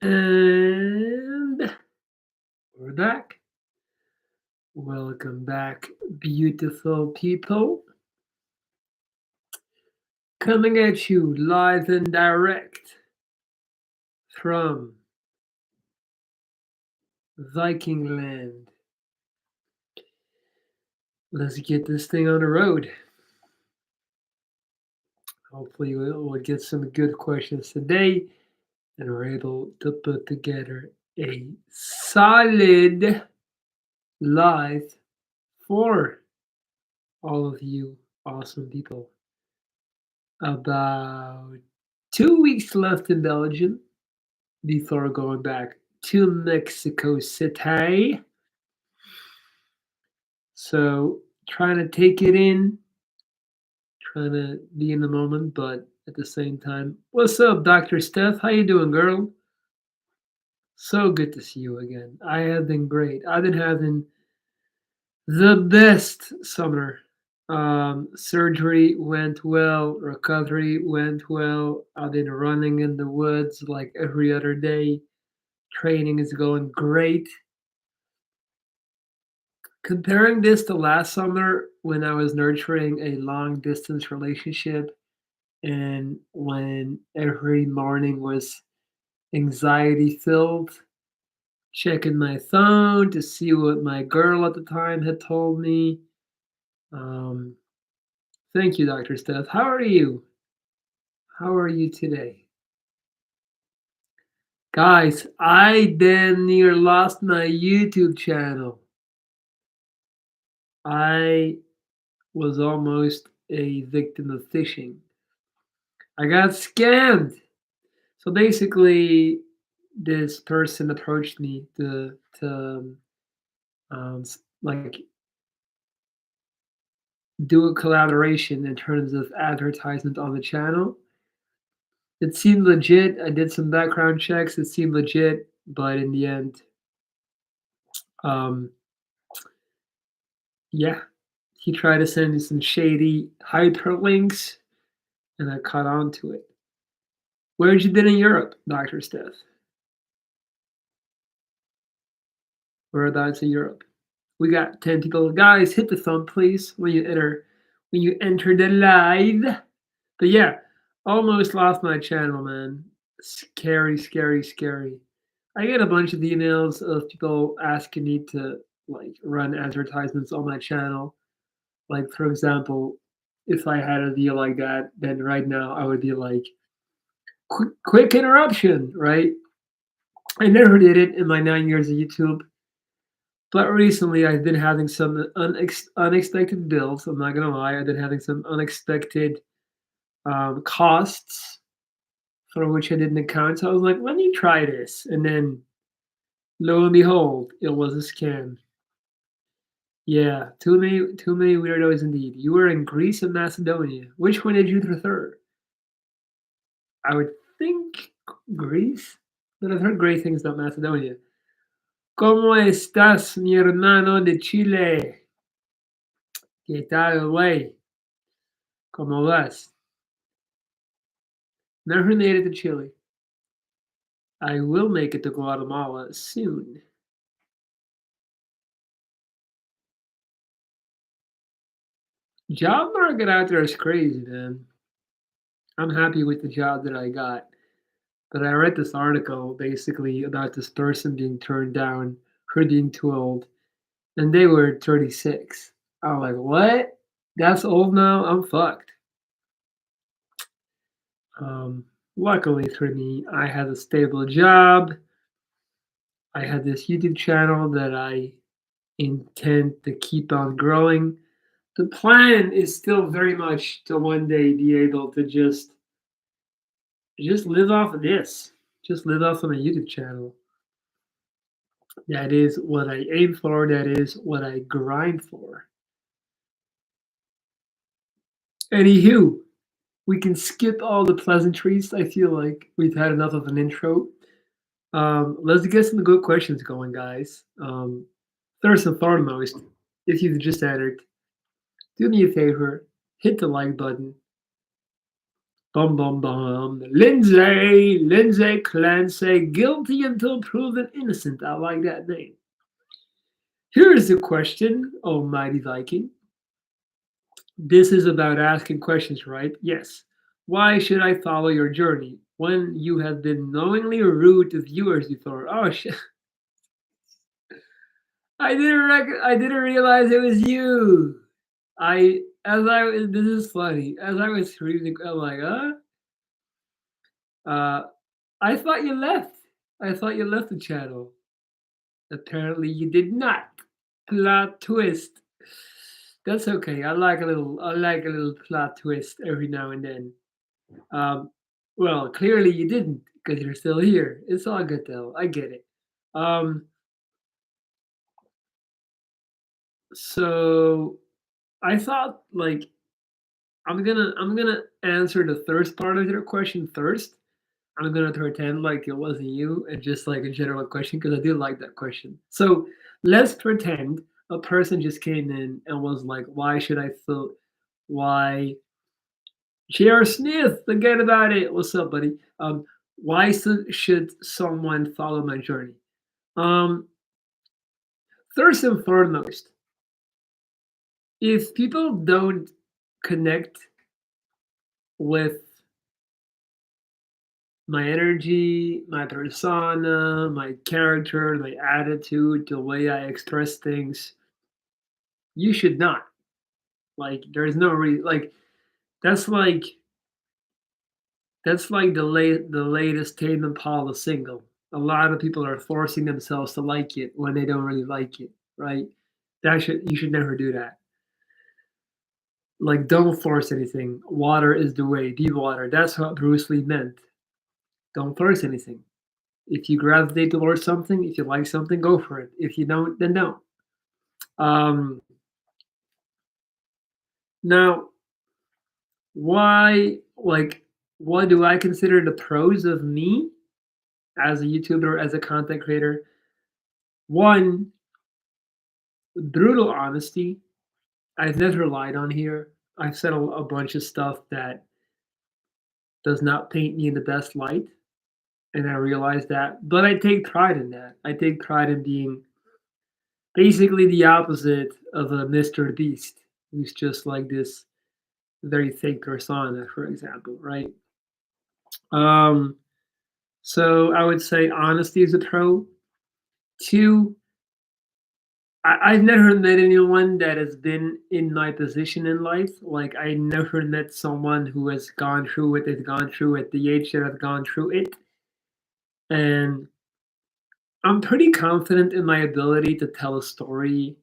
And we're back. Welcome back, beautiful people. Coming at you live and direct from Viking land. Let's get this thing on the road. Hopefully, we'll get some good questions today and we're able to put together a solid live for all of you awesome people. About 2 weeks left in Belgium before going back to Mexico City. So trying to take it in, trying to be in the moment, but at the same time, what's up, Dr. Steph? How you doing, girl? So good to see you again. I have been great. I've been having the best summer. Surgery went well, recovery went well. I've been running in the woods like every other day. Training is going great. Comparing this to last summer when I was nurturing a long distance relationship and when every morning was anxiety filled, checking my phone to see what my girl at the time had told me. Um, Thank you, Dr. Steph. How are you? How are you today? Guys, I damn near lost my YouTube channel. I was almost a victim of phishing. I got scammed. So basically, this person approached me to like do a collaboration in terms of advertisement on the channel. It seemed legit. I did some background checks. It seemed legit, but in the end, um, yeah, he tried to send me some shady hyperlinks, and I caught on to it. Where'd you been in Europe, Doctor Steph? Whereabouts in Europe? We got 10 people. Guys, hit the thumb, please, when you enter the live. But yeah, almost lost my channel, man. Scary, scary, scary. I get a bunch of emails of people asking me to like run advertisements on my channel. Like for example, if I had a deal like that, then right now I would be like, quick interruption, right? I never did it in my 9 years of YouTube. But recently, I've been having some unexpected bills. I'm not gonna lie. I've been having some unexpected costs for which I didn't account. So I was like, let me try this. And then lo and behold, it was a scam. Yeah, too many weirdos indeed. You were in Greece and Macedonia. Which one did you prefer? I would think Greece, but I've heard great things about Macedonia. ¿Cómo estás, mi hermano de Chile? ¿Qué tal, güey? ¿Cómo vas? Never made it to Chile. I will make it to Guatemala soon. Job market out there is crazy, man. I'm happy with the job that I got. But I read this article basically about this person being turned down for being too old, and they were 36. I'm like, what? That's old now? I'm fucked. Um, Luckily for me, I had a stable job. I had this YouTube channel that I intend to keep on growing. The plan is still very much to one day be able to just live off of this. Just live off of my YouTube channel. That is what I aim for. That is what I grind for. Anywho, we can skip all the pleasantries. I feel like we've had enough of an intro. Let's get some good questions going, guys. First and foremost, if you've just entered, do me a favor, hit the like button. Bum bum bum. Lindsay Clancy, guilty until proven innocent. I like that name. Here's the question, Almighty Viking. This is about asking questions, right? Yes. Why should I follow your journey when you have been knowingly rude to viewers before? Oh shit! I didn't realize it was you. This is funny. As I was reading, I'm like, uh, I thought you left. I thought you left the channel. Apparently, you did not. Plot twist. That's okay. I like a little plot twist every now and then. Um, well, clearly you didn't because you're still here. It's all good though. I get it. Um, so I thought like I'm gonna answer the first part of your question first. I'm gonna pretend like it wasn't you and just like a general question because I do like that question. So let's pretend a person just came in and was like, "Why should I feel? Why J.R. Smith? Forget about it. What's up, buddy? Why should someone follow my journey? Um, First and foremost, if people don't connect with my energy, my persona, my character, my attitude, the way I express things, you should not. Like, there's no reason. That's like that's like the latest Tame Impala single. A lot of people are forcing themselves to like it when they don't really like it, right? That should You should never do that. Like, don't force anything. Water is the way. Be water. That's what Bruce Lee meant. Don't force anything. If you gravitate towards something, if you like something, go for it. If you don't, then don't. Um, Now, why, what do I consider the pros of me as a YouTuber, as a content creator? One, brutal honesty. I've never lied on here. I've said a bunch of stuff that does not paint me in the best light, and I realize that. But I take pride in that. I take pride in being basically the opposite of a Mr. Beast, who's just like this very fake persona, for example, right? Um, so I would say honesty is a pro. Two, I've never met anyone that has been in my position in life. Like, I never met someone who has gone through what they've gone through at the age that I've gone through it. And I'm pretty confident in my ability to tell a story.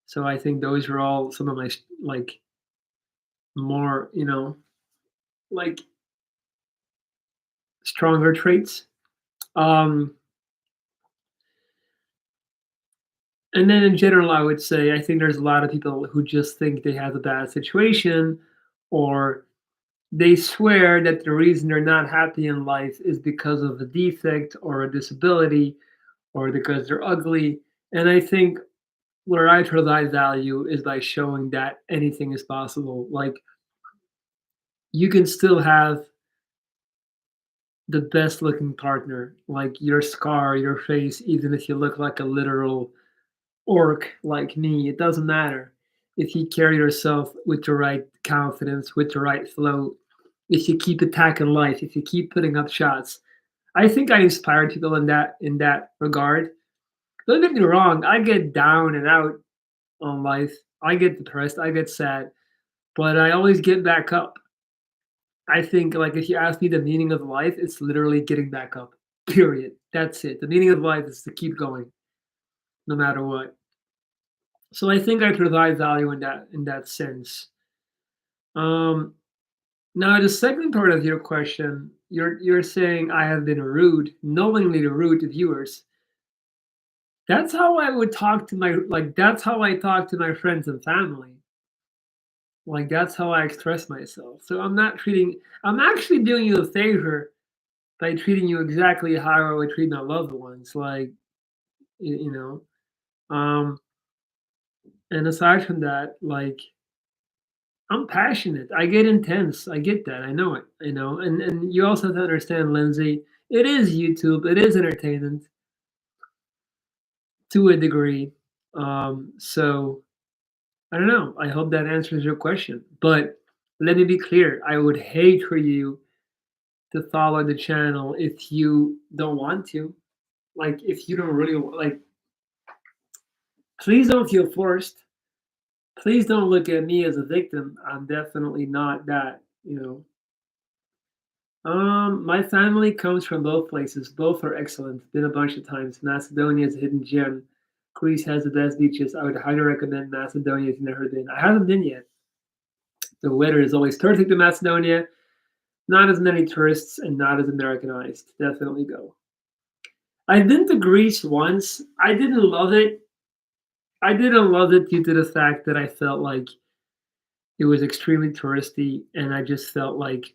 So I think those are all some of my more, like stronger traits. Um, and then in general, I would say I think there's a lot of people who just think they have a bad situation, or they swear that the reason they're not happy in life is because of a defect or a disability or because they're ugly. And I think where I provide value is by showing that anything is possible. Like, you can still have the best looking partner, like your scar, your face, even if you look like a literal orc like me, it doesn't matter. If you carry yourself with the right confidence, with the right flow, if you keep attacking life, if you keep putting up shots. I think I inspire people in that regard. Don't get me wrong, I get down and out on life. I get depressed, I get sad, but I always get back up. I think, like, if you ask me the meaning of life, it's literally getting back up. Period. That's it. The meaning of life is to keep going no matter what. So I think I provide value in that sense. Um, Now the second part of your question, you're saying I have been rude, knowingly rude to viewers. That's how I would talk to my that's how I talk to my friends and family. Like, that's how I express myself. So I'm actually doing you a favor by treating you exactly how I would treat my loved ones. Like, you, you know. And aside from that, like, I'm passionate. I get intense. I get that. I know it. You know, and you also have to understand, Lindsay. It is YouTube. It is entertainment to a degree. So I don't know. I hope that answers your question. But let me be clear. I would hate for you to follow the channel if you don't want to. Like if you don't really like. Please don't feel forced. Please don't look at me as a victim. I'm definitely not that. You know, my family comes from both places. Both are excellent. Been a bunch of times. Macedonia is a hidden gem. Greece has the best beaches. I would highly recommend Macedonia if you've never been. I haven't been yet. The weather is always perfect in Macedonia. Not as many tourists and not as Americanized. Definitely go. I've been to Greece once. I didn't love it. I didn't love it due to the fact that I felt like it was extremely touristy, and I just felt like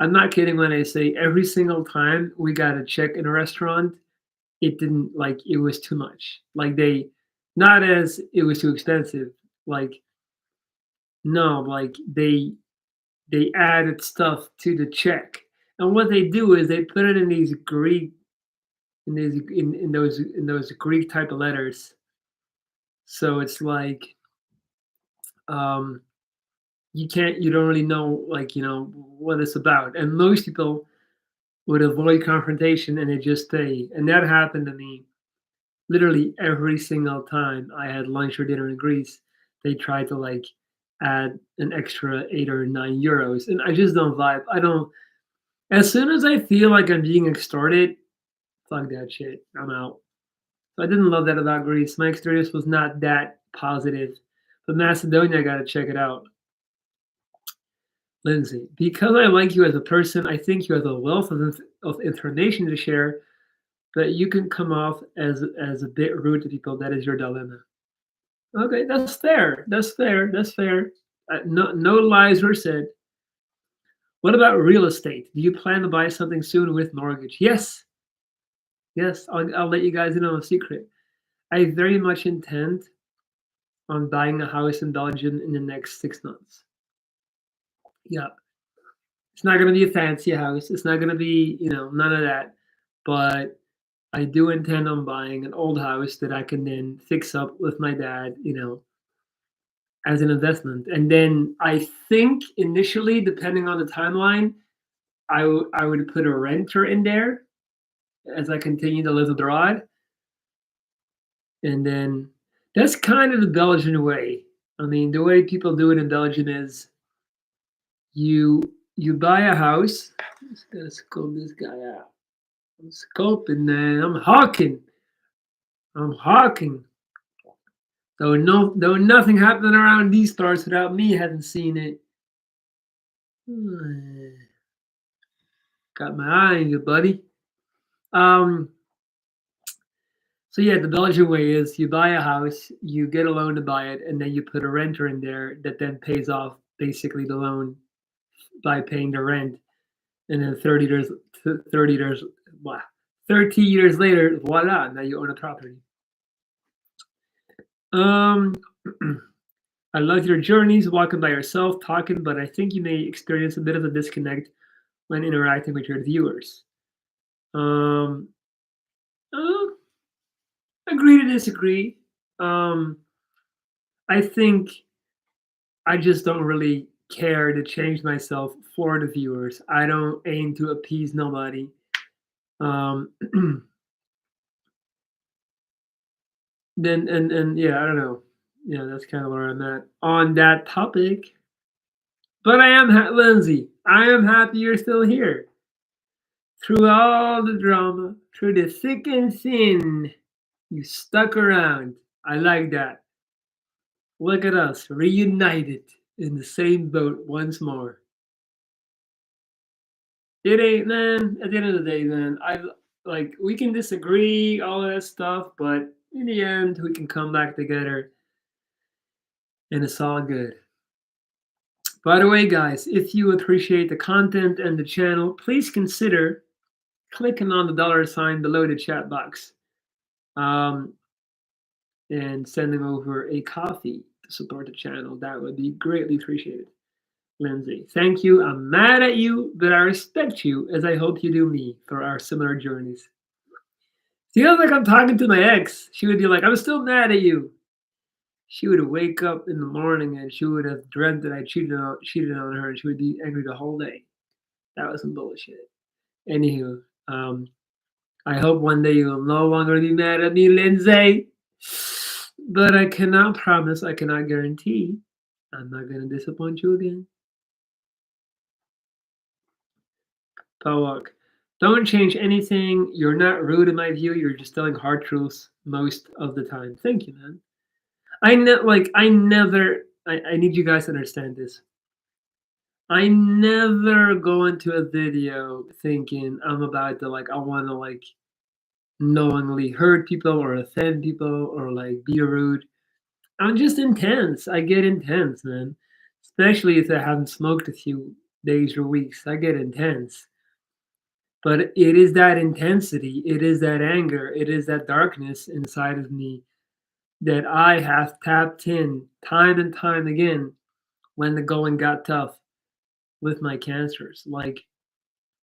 I'm not kidding when I say every single time we got a check in a restaurant, it didn't like it was too much. Like they not as it was too expensive. Like no, like they added stuff to the check. And what they do is they put it in these Greek in those Greek type of letters. So it's like um you don't really know like, what it's about. And most people would avoid confrontation and they just stay. And that happened to me literally every single time I had lunch or dinner in Greece. They tried to like add an extra 8 or 9 euros, and I just don't vibe. I don't. As soon as I feel like I'm being extorted, fuck that shit. I'm out. So I didn't love that about Greece. My experience was not that positive. But Macedonia, I gotta check it out. Lindsay, because I like you as a person, I think you have a wealth of information to share, but you can come off as a bit rude to people. That is your dilemma. Okay, that's fair. That's fair. That's fair. No lies were said. What about real estate? Do you plan to buy something soon with mortgage? Yes. Yes. I'll let you guys in on a secret. I very much intend on buying a house in Belgium in the next 6 months. Yeah. It's not going to be a fancy house. It's not going to be, none of that. But I do intend on buying an old house that I can then fix up with my dad, as an investment. And then I think initially, depending on the timeline, I would put a renter in there as I continue to live abroad. And then that's kind of the Belgian way. I mean, the way people do it in Belgium is you you buy a house. I'm just gonna scope this guy out. I'm scoping, man. I'm hawking. I'm hawking. Though nothing happening around these stars without me having seen it. Got my eye on you, buddy. Um, so yeah, the Belgian way is you buy a house, you get a loan to buy it, and then you put a renter in there that then pays off basically the loan by paying the rent. And then 30 years, wow, 30 years later, voila, now you own a property. Um, I love your journeys, walking by yourself, talking, but I think you may experience a bit of a disconnect when interacting with your viewers. Um, uh, Agree to disagree. Um, I think I just don't really care to change myself for the viewers. I don't aim to appease nobody. Um, then and yeah, I don't know. Yeah, that's kind of where I'm at on that topic. But I am Lindsay. I am happy you're still here through all the drama, through the thick and thin. You stuck around. I like that. Look at us, reunited in the same boat once more. It ain't, man. At the end of the day, man, I like we can disagree, all of that stuff, but in the end, we can come back together, and it's all good. By the way, guys, if you appreciate the content and the channel, please consider clicking on the dollar sign below the chat box, um, and sending over a coffee to support the channel. That would be greatly appreciated. Lindsay, thank you. I'm mad at you, but I respect you as I hope you do me for our similar journeys. Feels like I'm talking to my ex. She would be like, I'm still mad at you. She would wake up in the morning and she would have dreamt that I cheated on her, and she would be angry the whole day. That was some bullshit. Anywho, I hope one day you will no longer be mad at me, Lindsay. But I cannot promise, I cannot guarantee I'm not going to disappoint you again. Pawak, don't change anything. You're not rude in my view. You're just telling hard truths most of the time. Thank you, man. I never. I need you guys to understand this. I never go into a video thinking I'm about to I want to knowingly hurt people or offend people or be rude. I'm just intense. I get intense, man. Especially if I haven't smoked a few days or weeks. I get intense. But it is that intensity, it is that anger, it is that darkness inside of me that I have tapped in time and time again when the going got tough with my cancers. Like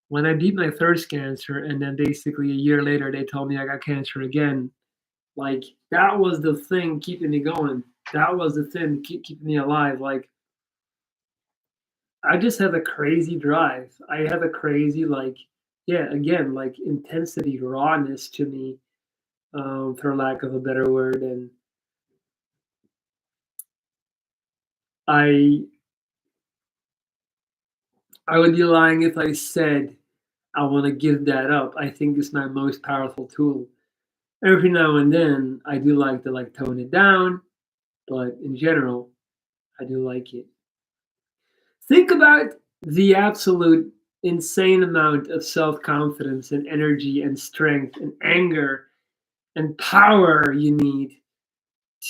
when I beat my first cancer, and then basically a year later they told me I got cancer again. Like that was the thing keeping me going. That was the thing keeping me alive. Like I just have a crazy drive. I have a crazy yeah, again, intensity, rawness to me, for lack of a better word. And I I would be lying if I said I want to give that up. I think it's my most powerful tool. Every now and then, I do like to tone it down, but in general, I do like it. Think about the absolute insane amount of self confidence and energy and strength and anger and power you need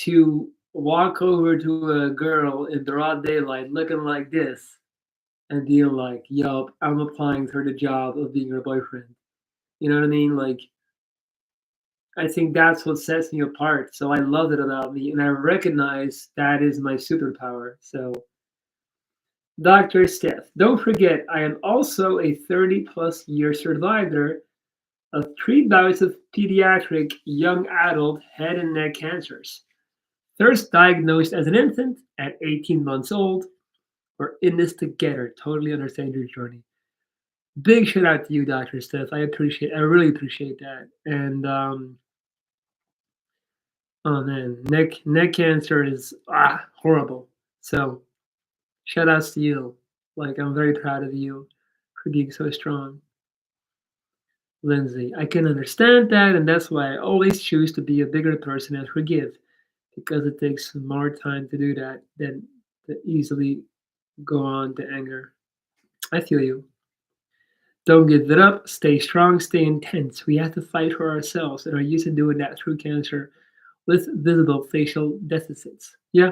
to walk over to a girl in broad daylight looking like this and being like, yup, I'm applying for the job of being your boyfriend. You know what I mean? Like, I think that's what sets me apart. So I love it about me, and I recognize that is my superpower. So, Dr. Steph, don't forget, I am also a 30 plus year survivor of 3 bouts of pediatric young adult head and neck cancers. First diagnosed as an infant at 18 months old. We're in this together. Totally understand your journey. Big shout out to you, Dr. Steph. I really appreciate that. And oh man, neck cancer is horrible. So shout outs to you. Like I'm very proud of you for being so strong. Lindsay, I can understand that, and that's why I always choose to be a bigger person and forgive, because it takes more time to do that than to easily go on to anger. I feel you. Don't give it up. Stay strong. Stay intense. We have to fight for ourselves and are used to doing that through cancer with visible facial deficits. Yeah,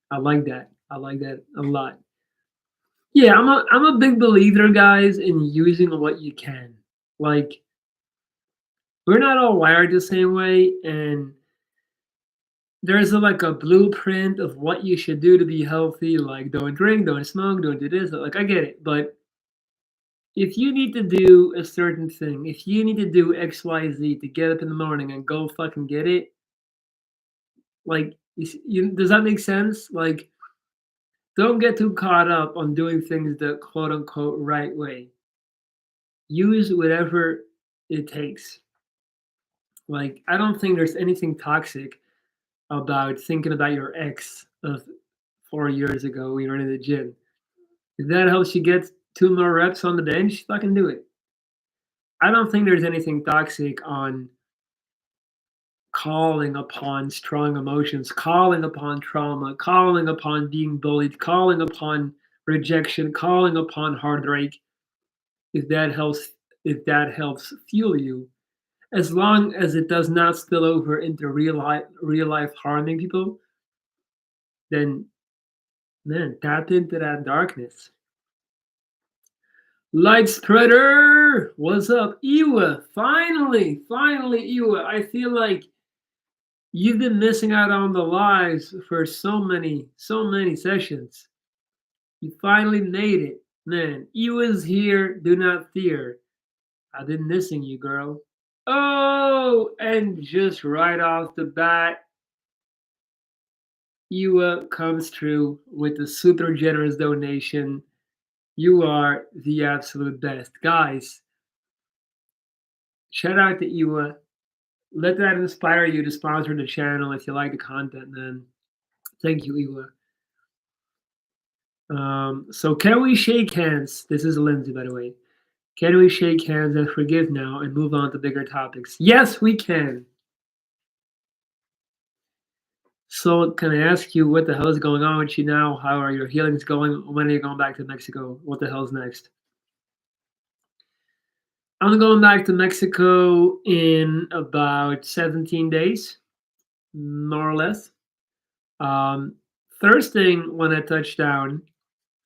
I like that. I like that a lot. Yeah, I'm a big believer, guys, in using what you can. Like we're not all wired the same way, and there's a blueprint of what you should do to be healthy. Like don't drink, don't smoke, don't do this. Like I get it, but if you need to do a certain thing, if you need to do X, Y, Z to get up in the morning and go fucking get it, does that make sense? Like, don't get too caught up on doing things the quote unquote right way. Use whatever it takes. Like, I don't think there's anything toxic about thinking about your ex of 4 years ago when you were in the gym. If that helps you get 2 more reps on the bench, fucking do it. I don't think there's anything toxic on calling upon strong emotions, calling upon trauma, calling upon being bullied, calling upon rejection, calling upon heartbreak, if that helps if that helps fuel you, as long as it does not spill over into real life harming people, then man, tap into that darkness. Light spreader, what's up? Iwa, finally, Iwa. I feel like You've been missing out on the lives for so many sessions. You finally made it. Man, you was here, do not fear. I've been missing you, girl. Oh, and just right off the bat, Ewa comes through with a super generous donation. You are the absolute best. Guys, shout out to Ewa. Let that inspire you to sponsor the channel if you like the content, man. Thank you, Ewa. So can we shake hands? This is Lindsay, by the way. Can we shake hands and forgive now and move on to bigger topics? Yes, we can. So can I ask you what the hell is going on with you now? How are your healings going? When are you going back to Mexico? What the hell's next? I'm going back to Mexico in about 17 days, more or less. Um, First thing when I touch down,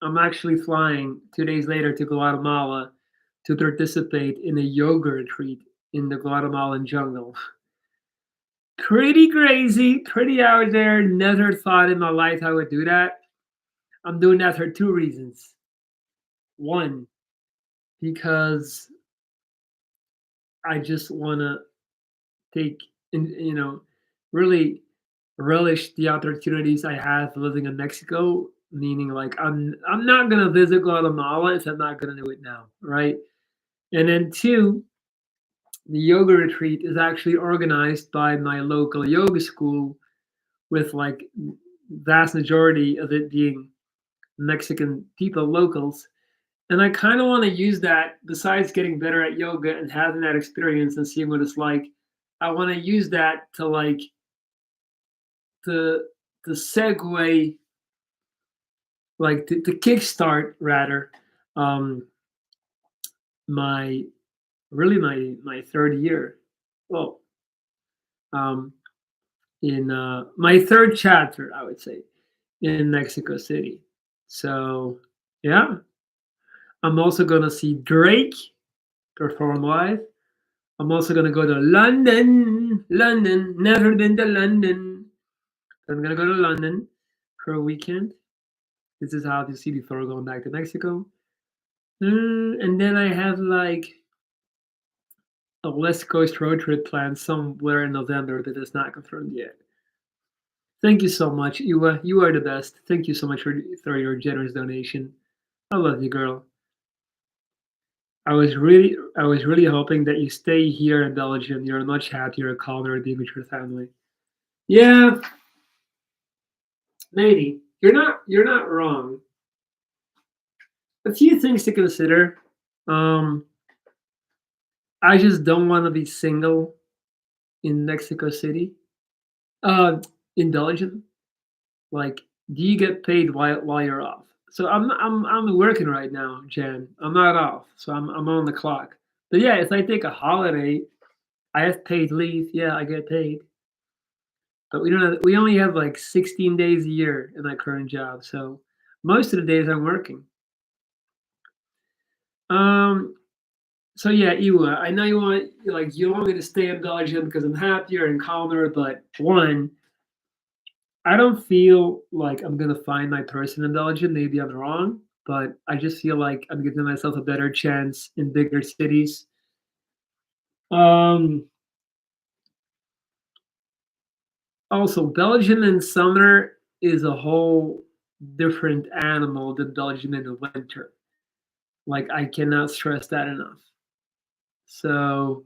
I'm actually flying 2 days later to Guatemala to participate in a yoga retreat in the Guatemalan jungle. Pretty crazy, pretty out there. Never thought in my life I would do that. I'm doing that for two reasons. One, because I just want to take, really relish the opportunities I have living in Mexico. Meaning, like I'm not gonna visit Guatemala if I'm not gonna do it now, right? And then two, the yoga retreat is actually organized by my local yoga school, with like vast majority of it being Mexican people, locals. And I kind of want to use that, besides getting better at yoga and having that experience and seeing what it's like. I want to use that to like to to segue, like to kickstart rather, um, my really my third year. Well, um, in my third chapter, I would say, in Mexico City. So yeah, I'm also gonna see Drake perform live. I'm also gonna go to London. London. Never been to London. I'm gonna go to London for a weekend. This is how to see before going back to Mexico. And then I have like a West Coast road trip planned somewhere in November that is not confirmed yet. Thank you so much. You are the best. Thank you so much for your generous donation. I love you, girl. I was really hoping that you stay here in Belgium. You're much happier, calmer being with your family. Yeah, maybe. You're not wrong. A few things to consider. Um, I just don't want to be single in Mexico City. Uh, in Belgium. Like, do you get paid while you're off? So I'm working right now, Jen. I'm not off, so I'm on the clock. But yeah, if I take a holiday, I have paid leave. Yeah, I get paid. But we only have like 16 days a year in my current job, so most of the days I'm working. Um, so yeah, Iwa, I know you want me to stay in Belgium because I'm happier and calmer, but one, I don't feel like I'm gonna find my person in Belgium. Maybe I'm wrong, but I just feel like I'm giving myself a better chance in bigger cities. Um, Also, Belgium in summer is a whole different animal than Belgium in the winter. Like I cannot stress that enough. So